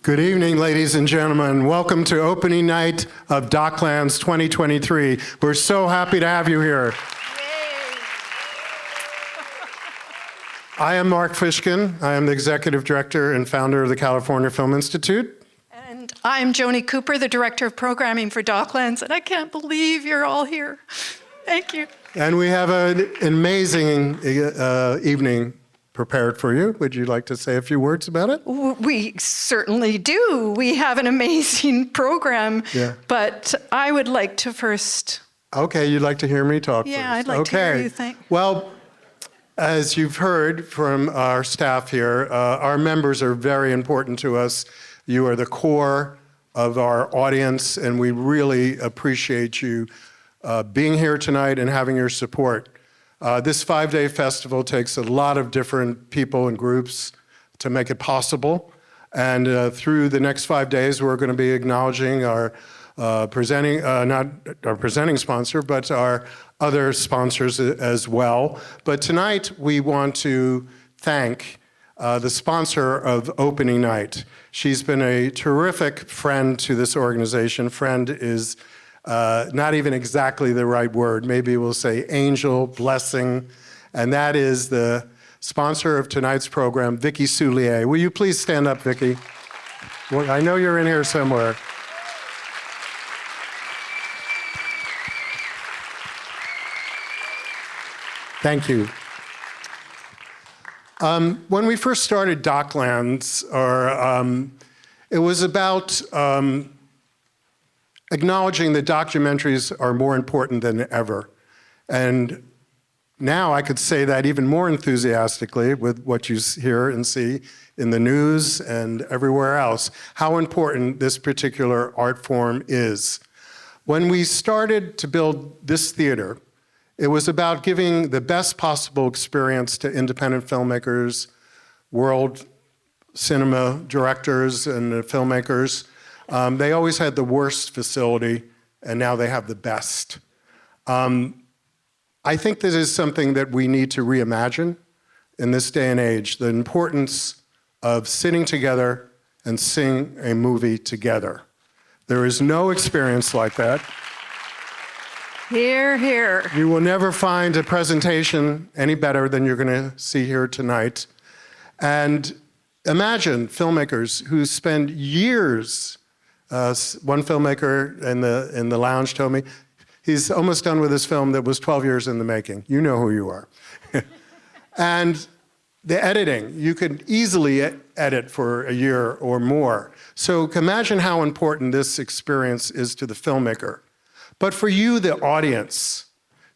Good evening, ladies and gentlemen. Welcome to opening night of DocLands 2023. We're so happy to have you here. I am Mark Fishkin. I am the Executive Director and founder of the California Film Institute. And I'm Joni Cooper, the Director of Programming for DocLands, and I can't believe you're all here. Thank you. And we have an amazing evening prepared for you. Would you like to say a few words about it? We certainly do. We have an amazing program, but I would like to first... Okay, you'd like to hear me talk first? Yeah, I'd like to hear you think. Well, as you've heard from our staff here, our members are very important to us. You are the core of our audience, and we really appreciate you being here tonight and having your support. This 5-day festival takes a lot of different people and groups to make it possible. And through the next 5 days, we're going to be acknowledging our not our presenting sponsor, but our other sponsors as well. But tonight, we want to thank the sponsor of opening night. She's been a terrific friend to this organization. Friend is not even exactly the right word. Maybe we'll say angel, blessing, and that is the sponsor of tonight's program, Vicki Saliers. Will you please stand up, Vicki? Well, I know you're in here somewhere. Thank you. When we first started DocLands, it was about acknowledging that documentaries are more important than ever. And now I could say that even more enthusiastically with what you hear and see in the news and everywhere else, how important this particular art form is. When we started to build this theater, it was about giving the best possible experience to independent filmmakers, world cinema directors and filmmakers. They always had the worst facility, and now they have the best. I think this is something that we need to reimagine in this day and age, the importance of sitting together and seeing a movie together. There is no experience like that. Hear, hear. You will never find a presentation any better than you're going to see here tonight. And imagine filmmakers who spend years. One filmmaker in the lounge told me he's almost done with his film that was 12 years in the making. You know who you are. And the editing, you could easily edit for a year or more. So imagine how important this experience is to the filmmaker. But for you, the audience,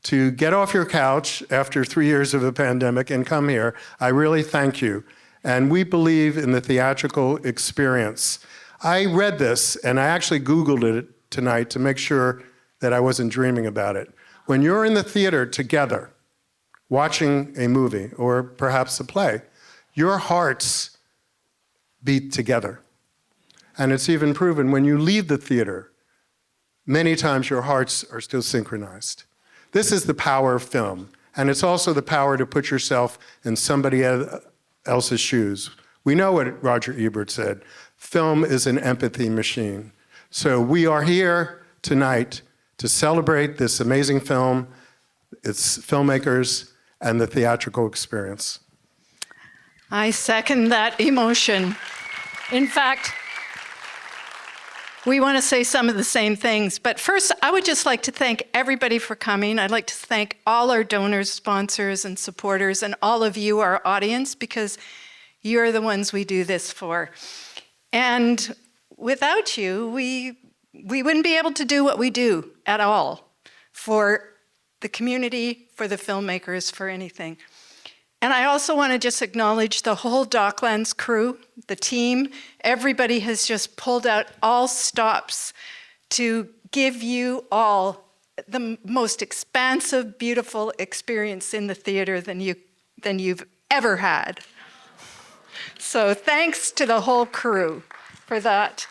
to get off your couch after 3 years of a pandemic and come here, I really thank you. And we believe in the theatrical experience. I read this, and I actually Googled it tonight to make sure that I wasn't dreaming about it. When you're in the theater together, watching a movie, or perhaps a play, your hearts beat together. And it's even proven when you leave the theater, many times your hearts are still synchronized. This is the power of film, and it's also the power to put yourself in somebody else's shoes. We know what Roger Ebert said. Film is an empathy machine. So we are here tonight to celebrate this amazing film, its filmmakers, and the theatrical experience. I second that emotion. In fact, we want to say some of the same things, but first, I would just like to thank everybody for coming. I'd like to thank all our donors, sponsors, and supporters, and all of you, our audience, because you're the ones we do this for. And without you, we wouldn't be able to do what we do at all for the community, for the filmmakers, for anything. And I also want to just acknowledge the whole DocLands crew, the team. Everybody has just pulled out all stops to give you all the most expansive, beautiful experience in the theater than you've ever had. So thanks to the whole crew for that.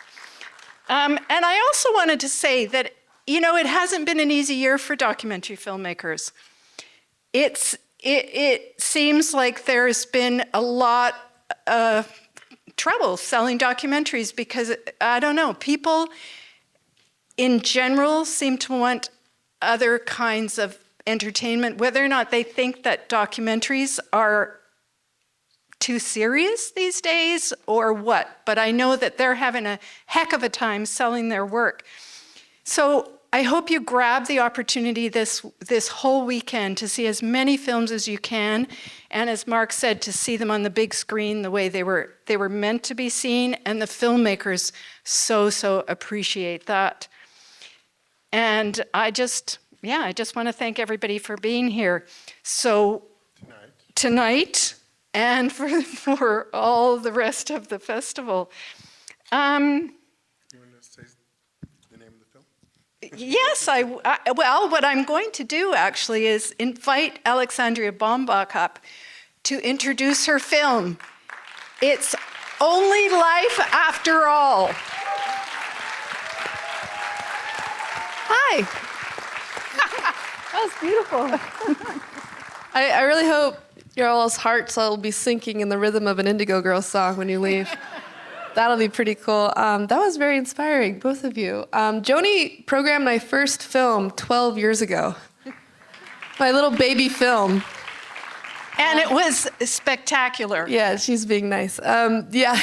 And I also wanted to say that, you know, it hasn't been an easy year for documentary filmmakers. It seems like there's been a lot trouble selling documentaries because, I don't know, people in general seem to want other kinds of entertainment, whether or not they think that documentaries are too serious these days or what. But I know that they're having a heck of a time selling their work. So I hope you grab the opportunity this whole weekend to see as many films as you can, and as Mark said, to see them on the big screen the way they were meant to be seen, and the filmmakers so appreciate that. And I just want to thank everybody for being here. So tonight and for all the rest of the festival. You want to say the name of the film? Yes, well, what I'm going to do actually is invite Alexandria Bombach up to introduce her film. It's Only Life After All. Hi. That was beautiful. I really hope your all's hearts will be sinking in the rhythm of an Indigo Girls song when you leave. That'll be pretty cool. That was very inspiring, both of you. Joni programmed my first film 12 years ago. My little baby film. And it was spectacular. Yeah, she's being nice. Yeah.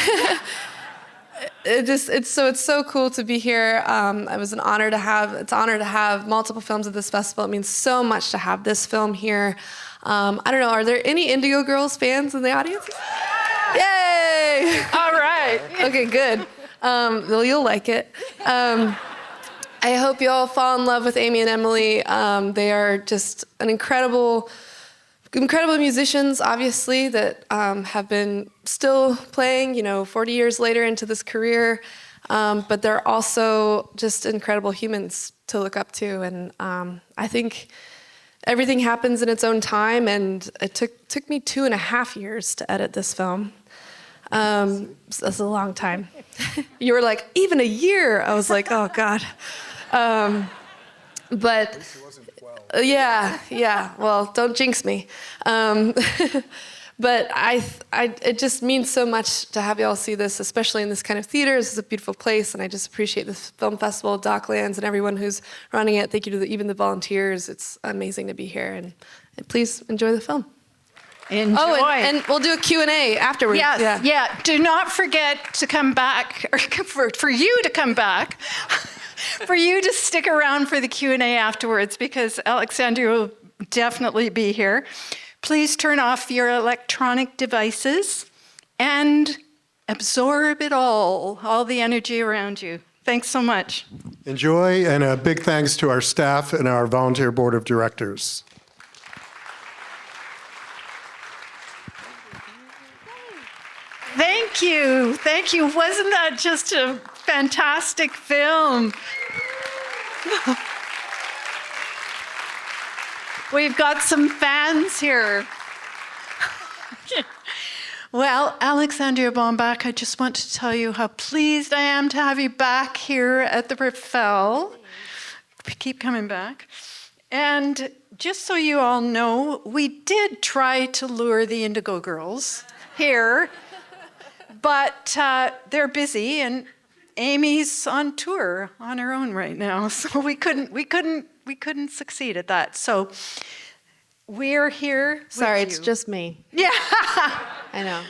It's so cool to be here. It's an honor to have multiple films at this festival. It means so much to have this film here. I don't know, are there any Indigo Girls fans in the audience? Yay! All right. Okay, good. Well, you'll like it. I hope you all fall in love with Amy and Emily. They are just an incredible musicians, obviously, that have been still playing, 40 years later into this career. But they're also just incredible humans to look up to. And I think everything happens in its own time. And it took me 2.5 years to edit this film. So that's a long time. You were like, even a year? I was like, oh, God. But yeah. Well, don't jinx me. But it just means so much to have you all see this, especially in this kind of theater. This is a beautiful place, and I just appreciate this film festival, DocLands, and everyone who's running it. Thank you to even the volunteers. It's amazing to be here, and please enjoy the film. Enjoy. Oh, and we'll do a Q&A afterwards. Yes, yeah. Do not forget to come back, or for you to come back, for you to stick around for the Q&A afterwards, because Alexandria will definitely be here. Please turn off your electronic devices and absorb it all the energy around you. Thanks so much. Enjoy, and a big thanks to our staff and our volunteer board of directors. Thank you. Thank you. Wasn't that just a fantastic film? We've got some fans here. Well, Alexandria Bombach, I just want to tell you how pleased I am to have you back here at the Raffel. Keep coming back. And just so you all know, we did try to lure the Indigo Girls here, but they're busy, and Amy's on tour on her own right now, so we couldn't succeed at that. So we're here. Sorry, with it's you. just me. Yeah. I know.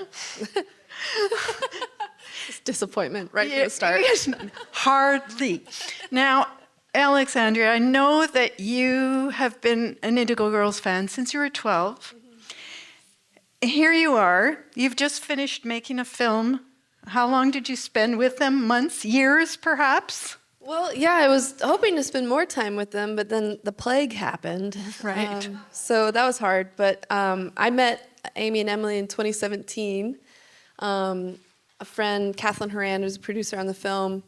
It's disappointment right from the start. Hardly. Now, Alexandria, I know that you have been an Indigo Girls fan since you were 12. Here you are. You've just finished making a film. How long did you spend with them? Months, years, perhaps? Well, yeah, I was hoping to spend more time with them, but then the plague happened. Right. So that was hard. But I met Amy and Emily in 2017. A friend, Kathleen Horan, who's a producer on the film,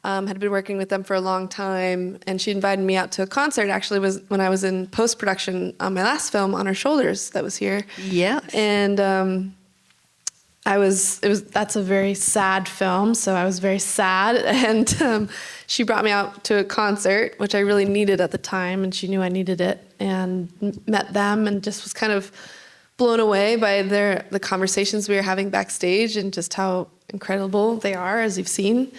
had been working with them for a long time, and she invited me out to a concert. Actually, was when I was in post-production on my last film, On Her Shoulders, that was here. Yes. And that's a very sad film, so I was very sad, and she brought me out to a concert, which I really needed at the time, and she knew I needed it, and met them, and just was kind of blown away by the conversations we were having backstage and just how incredible they are, as you've seen.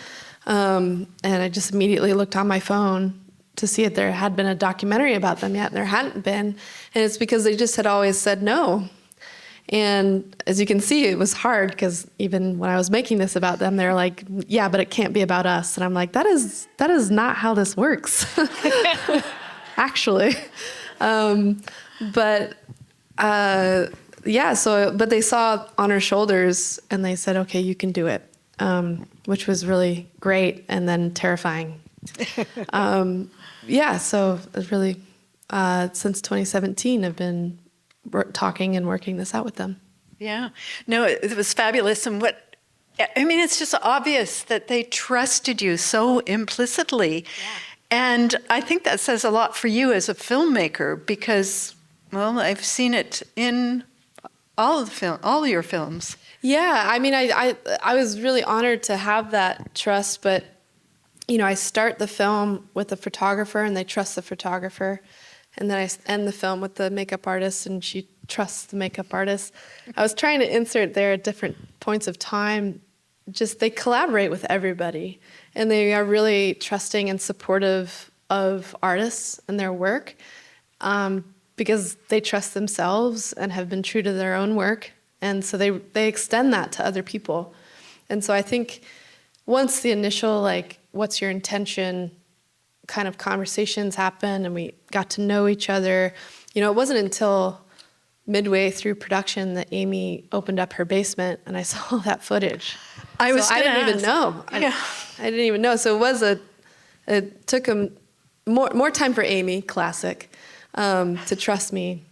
And I just immediately looked on my phone to see if there had been a documentary about them yet, and there hadn't been. And it's because they just had always said no. And as you can see, it was hard, because even when I was making this about them, they're like, yeah, but it can't be about us. And I'm like, that is not how this works, actually. But they saw on her shoulders and they said, okay, you can do it, which was really great and then terrifying. So it really, since 2017, I've been talking and working this out with them. Yeah. No, it was fabulous. And it's just obvious that they trusted you so implicitly. Yeah. And I think that says a lot for you as a filmmaker, because, well, I've seen it in all your films. Yeah, I was really honored to have that trust, but I start the film with the photographer and they trust the photographer. And then I end the film with the makeup artist and she trusts the makeup artist. I was trying to insert there at different points of time. Just they collaborate with everybody and they are really trusting and supportive of artists and their work because they trust themselves and have been true to their own work. And so they extend that to other people. And so I think once the initial, what's your intention kind of conversations happened and we got to know each other, it wasn't until midway through production that Amy opened up her basement and I saw that footage. I didn't even know. I didn't even know. So it took more time for Amy, classic, to trust me.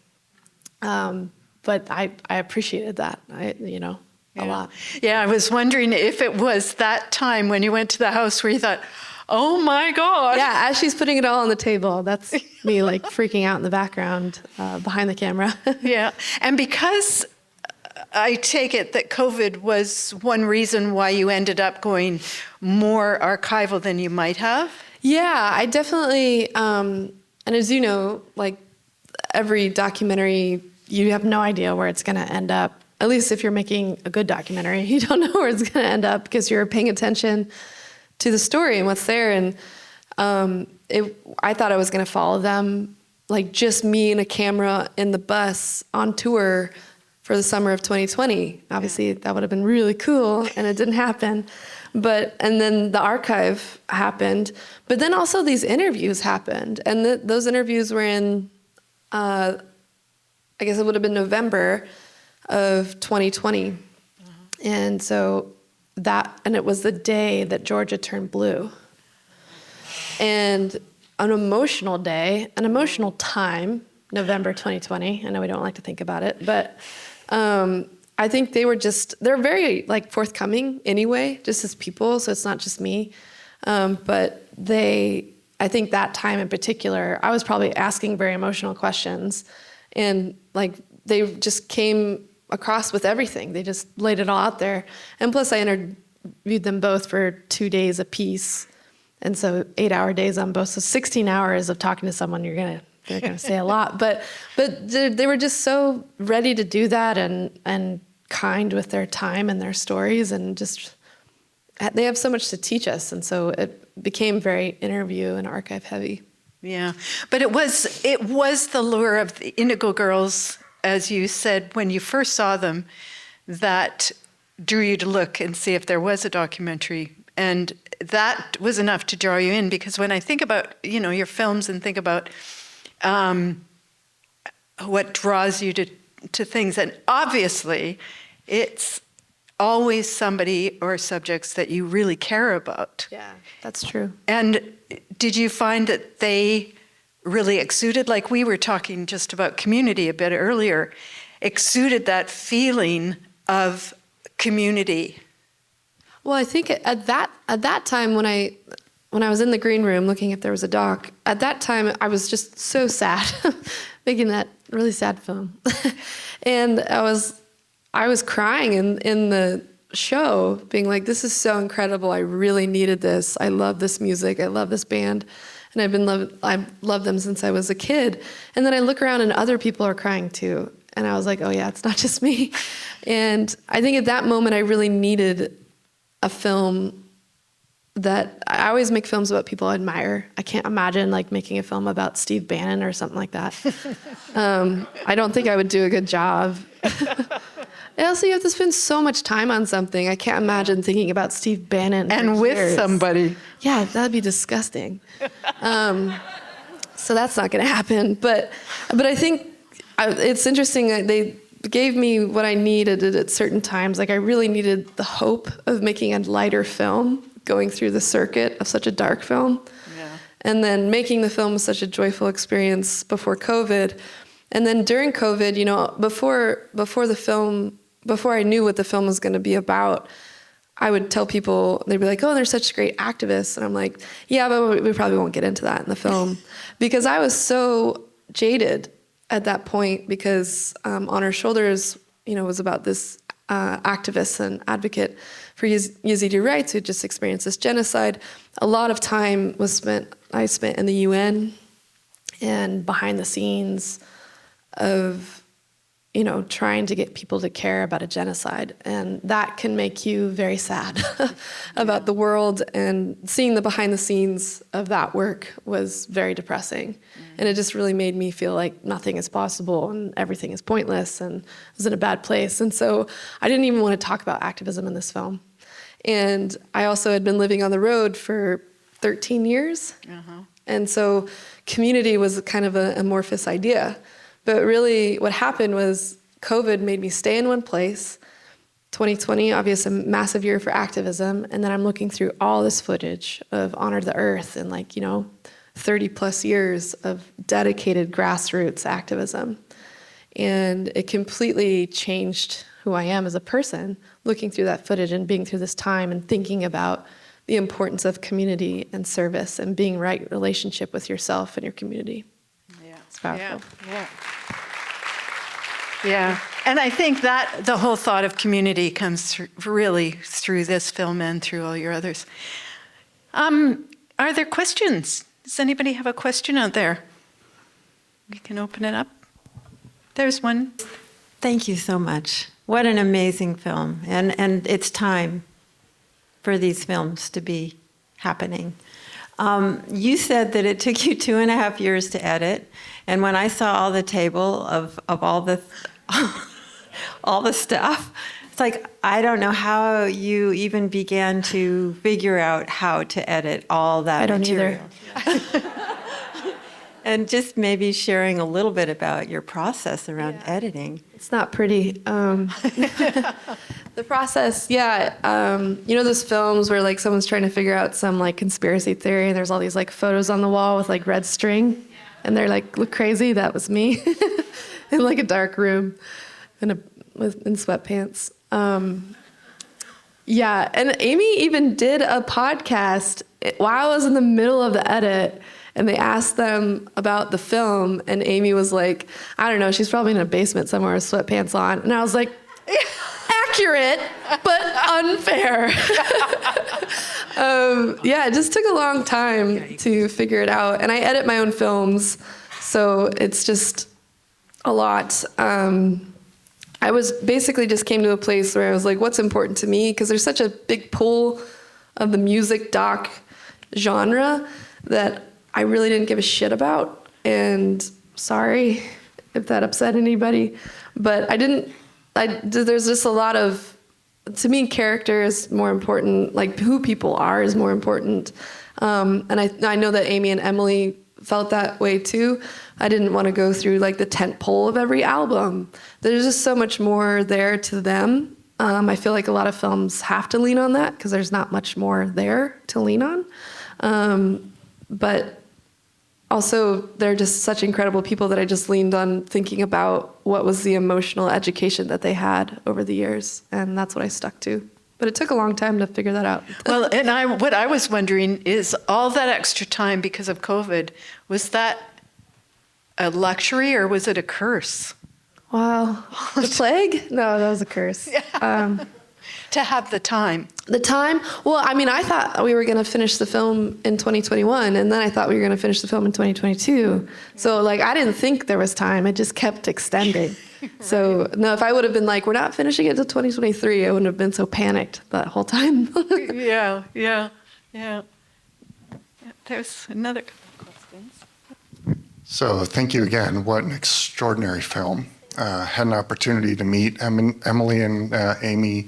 But I appreciated that, a lot. Yeah, I was wondering if it was that time when you went to the house where you thought, oh my God. Yeah, as she's putting it all on the table, that's me freaking out in the background behind the camera. Yeah, and because I take it that COVID was one reason why you ended up going more archival than you might have? Yeah, I definitely, and as you know, every documentary, you have no idea where it's going to end up. At least if you're making a good documentary, you don't know where it's going to end up because you're paying attention to the story and what's there. And I thought I was going to follow them, just me and a camera in the bus on tour for the summer of 2020. Obviously, that would have been really cool, and it didn't happen. And then the archive happened. But then also these interviews happened. And those interviews were in, I guess it would have been November of 2020. Mm-hmm. And so and it was the day that Georgia turned blue. And an emotional day, an emotional time, November 2020. I know we don't like to think about it, but I think they're very forthcoming anyway, just as people, so it's not just me. But I think that time in particular, I was probably asking very emotional questions and they just came across with everything. They just laid it all out there. And plus I interviewed them both for 2 days apiece. And so 8-hour days on both. So 16 hours of talking to someone, they're gonna say a lot. But they were just so ready to do that and kind with their time and their stories and just, they have so much to teach us. And so it became very interview and archive heavy. Yeah, but it was the lure of the Indigo Girls, as you said, when you first saw them, that drew you to look and see if there was a documentary. And that was enough to draw you in, because when I think about, your films and think about what draws you to things, and obviously it's always somebody or subjects that you really care about. Yeah, that's true. And did you find that they really exuded, like we were talking just about community a bit earlier, exuded that feeling of community? Well, I think at that time when I was in the green room looking if there was a doc, at that time I was just so sad making that really sad film. And I was crying in the show, being like, this is so incredible. I really needed this. I love this music. I love this band. And I've loved them since I was a kid. And then I look around and other people are crying too. And I was like, oh yeah, it's not just me. And I think at that moment I really needed a film that I always make films about people I admire. I can't imagine like making a film about Steve Bannon or something like that. I don't think I would do a good job. And also, you have to spend so much time on something. I can't imagine thinking about Steve Bannon And for with years. somebody. Yeah, that'd be disgusting. So that's not going to happen. But I think it's interesting that they gave me what I needed at certain times. Like I really needed the hope of making a lighter film, going through the circuit of such a dark film. Yeah. And then making the film was such a joyful experience before COVID. And then during COVID, you know, before I knew what the film was going to be about, I would tell people, they'd be like, oh, they're such great activists. And I'm like, yeah, but we probably won't get into that in the film. Because I was so jaded at that point because On Our Shoulders, you know, was about this activist and advocate for Yazidi rights who just experienced this genocide. A lot of time I spent in the UN and behind the scenes of, you know, trying to get people to care about a genocide. And that can make you very sad about the world. And seeing the behind the scenes of that work was very depressing. And it just really made me feel like nothing is possible and everything is pointless and I was in a bad place. And so I didn't even want to talk about activism in this film. And I also had been living on the road for 13 years. And so community was kind of an amorphous idea. But really what happened was COVID made me stay in one place. 2020, obviously a massive year for activism. And then I'm looking through all this footage of Honor the Earth and 30 plus years of dedicated grassroots activism. And it completely changed who I am as a person, looking through that footage and being through this time and thinking about the importance of community and service and being right relationship with yourself and your community. Yeah. It's powerful. Yeah. And I think that the whole thought of community comes really through this film and through all your others. Are there questions? Does anybody have a question out there? We can open it up. There's one. Thank you so much. What an amazing film. And it's time for these films to be happening. You said that it took you 2.5 years to edit. And when I saw all the table of all the all the stuff, it's like, I don't know how you even began to figure out how to edit all that I don't material. either. And just maybe sharing a little bit about your process around editing. It's not pretty. The process, you know those films where like someone's trying to figure out some like conspiracy theory and there's all these like photos on the wall with like red string and they're like, look crazy? That was me in like a dark room in sweatpants. Yeah, and Amy even did a podcast while I was in the middle of the edit. And they asked them about the film, and Amy was like, I don't know, she's probably in a basement somewhere with sweatpants on. And I was like, accurate, but unfair. It just took a long time to figure it out. And I edit my own films, so it's just a lot. I was basically just came to a place where I was like, what's important to me? Because there's such a big pull of the music doc genre that I really didn't give a shit about, and sorry if that upset anybody, but there's just a lot of, to me, character is more important, like who people are is more important, and I know that Amy and Emily felt that way too. I didn't want to go through like the tent pole of every album. There's just so much more there to them. I feel like a lot of films have to lean on that because there's not much more there to lean on. But also, they're just such incredible people that I just leaned on thinking about what was the emotional education that they had over the years, and that's what I stuck to. But it took a long time to figure that out. Well, and what I was wondering is all that extra time because of COVID, was that a luxury or was it a curse? Wow. The plague? No, that was a curse. Yeah. To have the time. The time? Well, I mean, I thought we were going to finish the film in 2021, and then I thought we were going to finish the film in 2022. So, like, I didn't think there was time. It just kept extending. So no, if I would have been like, we're not finishing it till 2023, I wouldn't have been so panicked that whole time. Yeah. There's another couple of questions. So thank you again. What an extraordinary film. Had an opportunity to meet Emily and Amy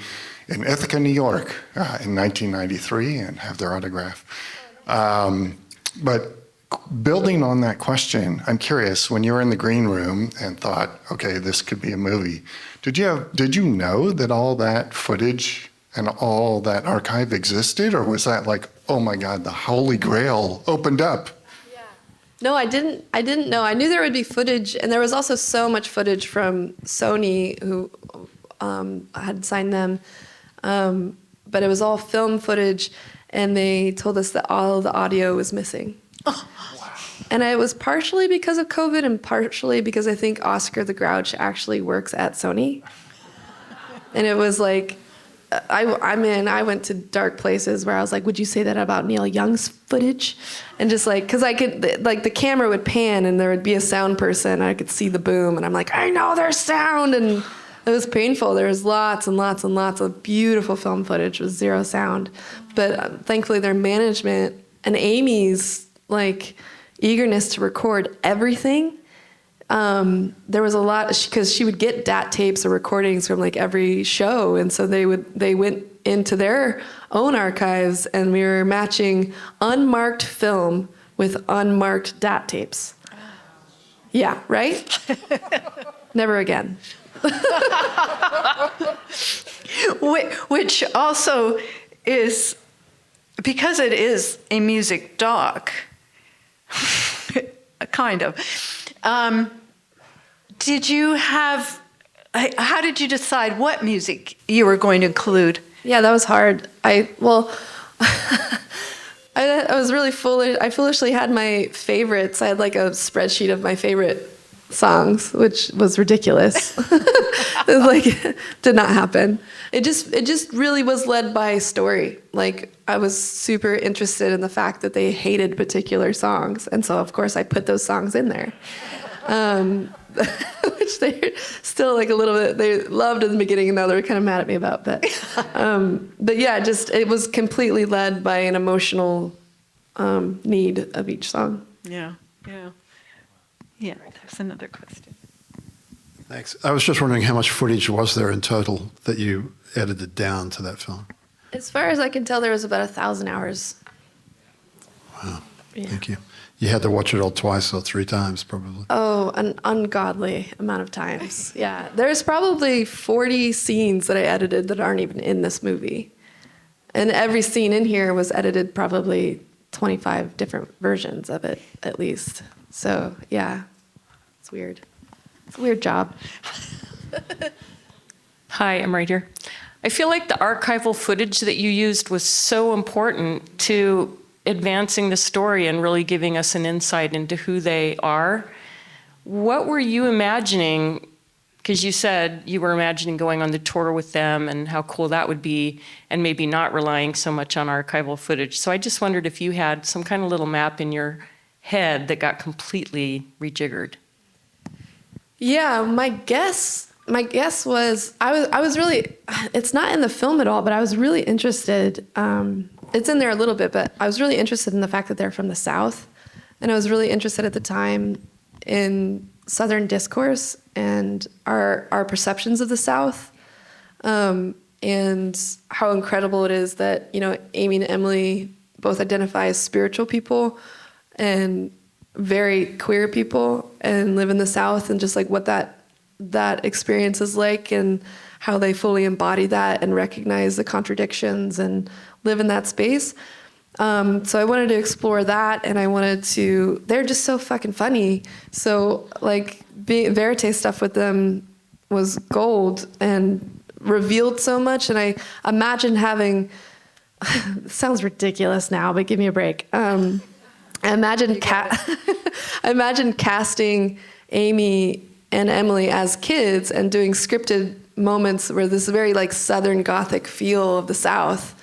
in Ithaca, New York in 1993 and have their autograph. But building on that question, I'm curious, when you were in the green room and thought, okay, this could be a movie, did you know that all that footage and all that archive existed? Or was that like, oh my God, the Holy Grail opened up? No, I didn't know. I knew there would be footage, and there was also so much footage from Sony, who had signed them. But it was all film footage, and they told us that all of the audio was missing. Oh. Wow. And it was partially because of COVID, and partially because I think Oscar the Grouch actually works at Sony. And it was like, I went to dark places where I was like, would you say that about Neil Young's footage? And just like, because I could, like, the camera would pan and there would be a sound person and I could see the boom and I'm like, I know there's sound. And it was painful. There was lots and lots and lots of beautiful film footage with zero sound. But thankfully their management and Amy's like eagerness to record everything, there was a lot, because she would get DAT tapes or recordings from like every show, and so they went into their own archives, and we were matching unmarked film with unmarked DAT tapes. Yeah, right? Never again. Which also is, because it is a music doc, kind of. Did you have, how did you decide what music you were going to include? Yeah, that was hard. I was really foolish. I foolishly had my favorites. I had like a spreadsheet of my favorite songs, which was ridiculous. It like did not happen. It just really was led by story. Like, I was super interested in the fact that they hated particular songs, and so of course I put those songs in there. Which they're still like a little bit, they loved in the beginning and now they're kind of mad at me about. But yeah, just it was completely led by an emotional need of each song. Yeah. There's another question. Thanks. I was just wondering how much footage was there in total that you edited down to that film? As far as I can tell, there was about 1,000 hours. Wow. Yeah. Thank you. You had to watch it all twice or 3 times, probably. Oh, an ungodly amount of times. Yeah. There's probably 40 scenes that I edited that aren't even in this movie. And every scene in here was edited probably 25 different versions of it, at least. So, yeah, it's weird. It's a weird job. Hi, I'm right here. I feel like the archival footage that you used was so important to advancing the story and really giving us an insight into who they are. What were you imagining? Because you said you were imagining going on the tour with them and how cool that would be, and maybe not relying so much on archival footage. So I just wondered if you had some kind of little map in your head that got completely rejiggered. Yeah, my guess was I was really, it's not in the film at all, but I was really interested. It's in there a little bit, but I was really interested in the fact that they're from the South, and I was really interested at the time in Southern discourse and our perceptions of the South, and how incredible it is that, you know, Amy and Emily both identify as spiritual people and very queer people and live in the South, and just like what that experience is like and how they fully embody that and recognize the contradictions and live in that space. So I wanted to explore that, and I wanted to, they're just so fucking funny. So like Verite stuff with them was gold and revealed so much. And I imagine having, it sounds ridiculous now, but give me a break. I imagine casting Amy and Emily as kids and doing scripted moments where this very like Southern Gothic feel of the South,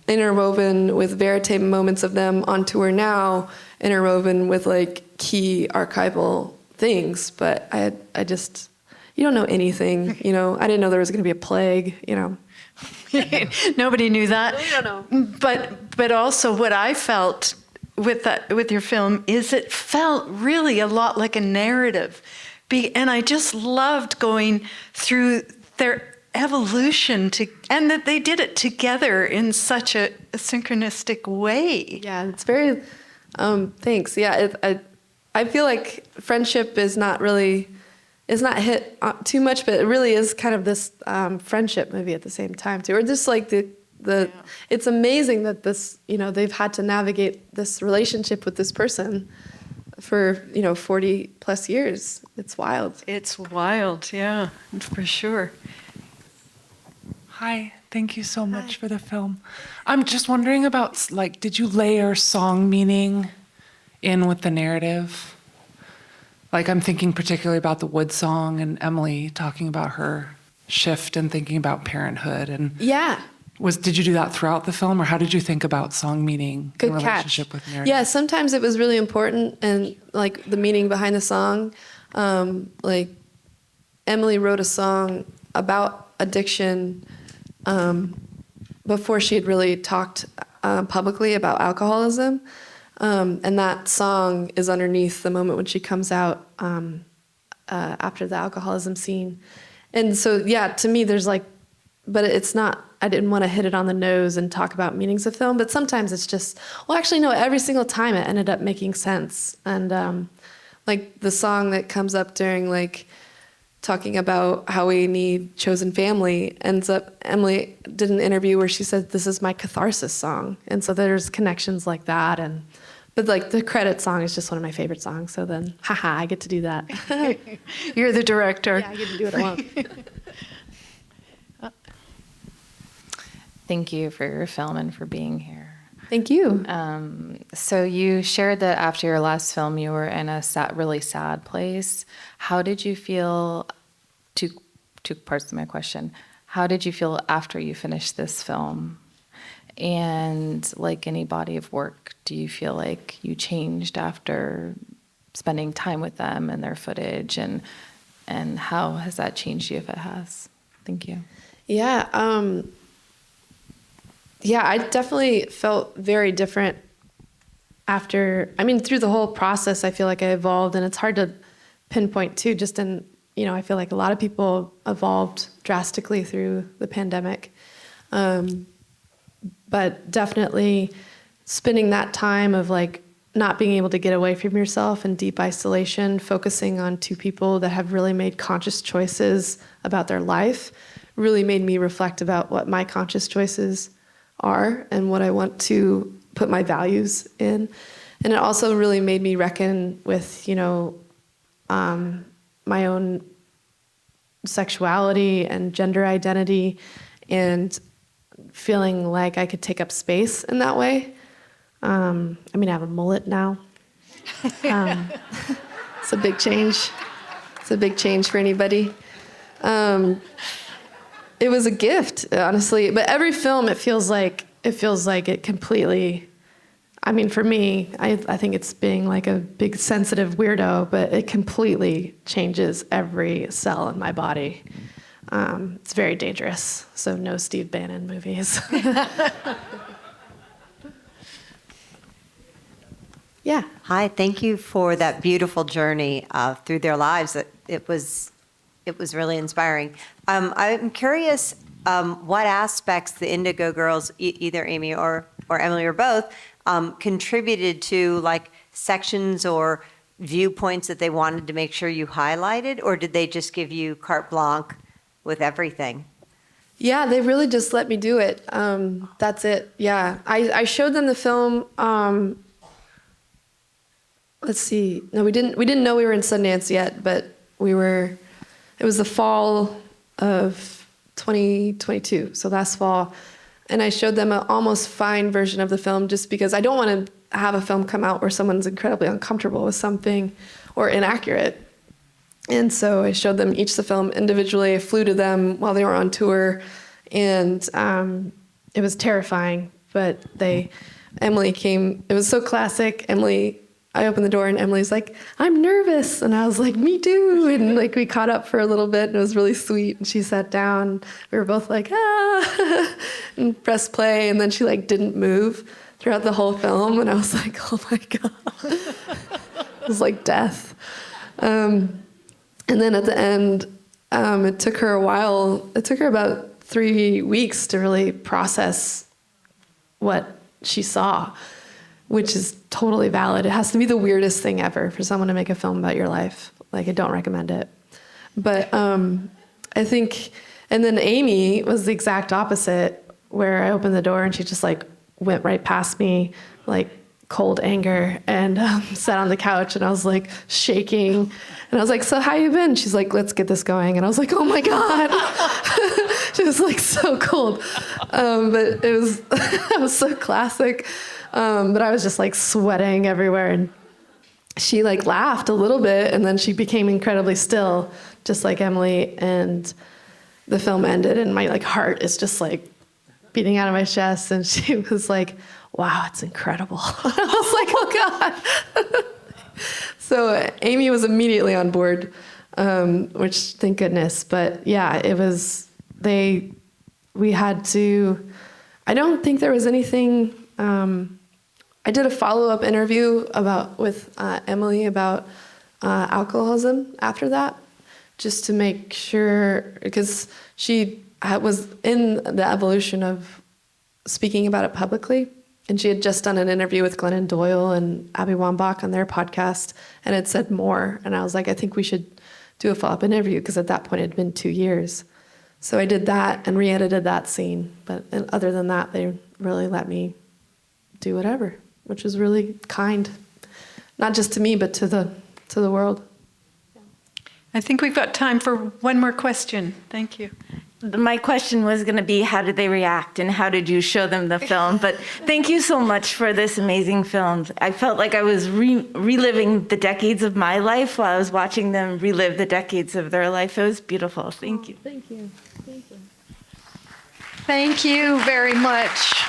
interwoven with Verite moments of them on tour now, interwoven with like key archival things. But I just, you don't know anything, you know. I didn't know there was going to be a plague, you know. Nobody knew that. We don't know. But also what I felt with your film is it felt really a lot like a narrative. And I just loved going through their evolution and that they did it together in such a synchronistic way. Yeah, it's very, thanks. Yeah, I feel like friendship is not hit too much, but it really is kind of this friendship movie at the same time too. Or just like it's amazing that this, you know, they've had to navigate this relationship with this person for, you know, 40 plus years. It's wild. It's wild, yeah, for sure. Hi, thank you so much for the film. I'm just wondering about, like, did you layer song meaning in with the narrative? Like, I'm thinking particularly about the Wood song and Emily talking about her shift and thinking about parenthood. And Yeah. did you do that throughout the film, or how did you think about song meaning Good in relationship catch. with narrative? Yeah, sometimes it was really important, and like the meaning behind the song. Like Emily wrote a song about addiction before she had really talked publicly about alcoholism, and that song is underneath the moment when she comes out after the alcoholism scene. And so, yeah, to me, there's like, but it's not. I didn't want to hit it on the nose and talk about meanings of film, but sometimes it's just, well, actually, no, every single time it ended up making sense. And like the song that comes up during like talking about how we need chosen family ends up, Emily did an interview where she said, this is my catharsis song. And so there's connections like that. But like the credit song is just one of my favorite songs. So then, haha, I get to do that. You're the director. Yeah, I get to do what I want. Thank you for your film and for being here. Thank you. So you shared that after your last film, you were in a really sad place. How did you feel, two parts to my question, how did you feel after you finished this film? And like any body of work, do you feel like you changed after spending time with them and their footage? And how has that changed you, if it has? Thank you. Yeah. Yeah, I definitely felt very different through the whole process. I feel like I evolved, and it's hard to pinpoint too, I feel like a lot of people evolved drastically through the pandemic. But definitely spending that time of like not being able to get away from yourself in deep isolation, focusing on two people that have really made conscious choices about their life, really made me reflect about what my conscious choices are and what I want to put my values in. And it also really made me reckon with, my own sexuality and gender identity, and feeling like I could take up space in that way. I have a mullet now. It's a big change. It's a big change for anybody. It was a gift, honestly. But every film, it feels like it completely. For me, I think it's being like a big sensitive weirdo, but it completely changes every cell in my body. It's very dangerous. So no Steve Bannon movies. Yeah. Hi, thank you for that beautiful journey through their lives. It was really inspiring. I'm curious what aspects the Indigo Girls, either Amy or Emily or both, contributed to, like sections or viewpoints that they wanted to make sure you highlighted, or did they just give you carte blanche with everything? Yeah, they really just let me do it. That's it. Yeah, I showed them the film. Let's see. No, we didn't know we were in Sundance yet, but we were. It was the fall of 2022, so last fall, and I showed them an almost fine version of the film, just because I don't want to have a film come out where someone's incredibly uncomfortable with something or inaccurate. And so I showed them each the film individually. I flew to them while they were on tour, and it was terrifying. But Emily came. It was so classic. Emily I opened the door and Emily's like, I'm nervous. And I was like, me too. And like we caught up for a little bit and it was really sweet. And she sat down. We were both like, ah, and pressed play. And then she like didn't move throughout the whole film. And I was like, oh my God. It was like death. And then at the end, it took her a while. It took her about 3 weeks to really process what she saw, which is totally valid. It has to be the weirdest thing ever for someone to make a film about your life. Like, I don't recommend it. But I think, and then Amy was the exact opposite, where I opened the door and she just like went right past me, like cold anger, and sat on the couch, and I was like shaking. And I was like, so how you been? She's like, let's get this going. And I was like, oh my God. She was like so cold. But it was, it was so classic. But I was just like sweating everywhere. And she like laughed a little bit, and then she became incredibly still, just like Emily. And the film ended, and my like heart is just like beating out of my chest. And she was like, wow, it's incredible. I was like, oh God. So Amy was immediately on board, which thank goodness. But yeah, it was, we had to, I don't think there was anything, I did a follow-up interview with Emily about alcoholism after that, just to make sure, because she was in the evolution of speaking about it publicly. And she had just done an interview with Glennon Doyle and Abby Wambach on their podcast, and it said more. And I was like, I think we should do a follow-up interview, because at that point it had been 2 years. So I did that and re-edited that scene. But other than that, they really let me do whatever, which was really kind, not just to me, but to the world. I think we've got time for one more question. Thank you. My question was going to be, how did they react and how did you show them the film? But thank you so much for this amazing film. I felt like I was reliving the decades of my life while I was watching them relive the decades of their life. It was beautiful. Thank you. Thank you. Thank you. Thank you very much.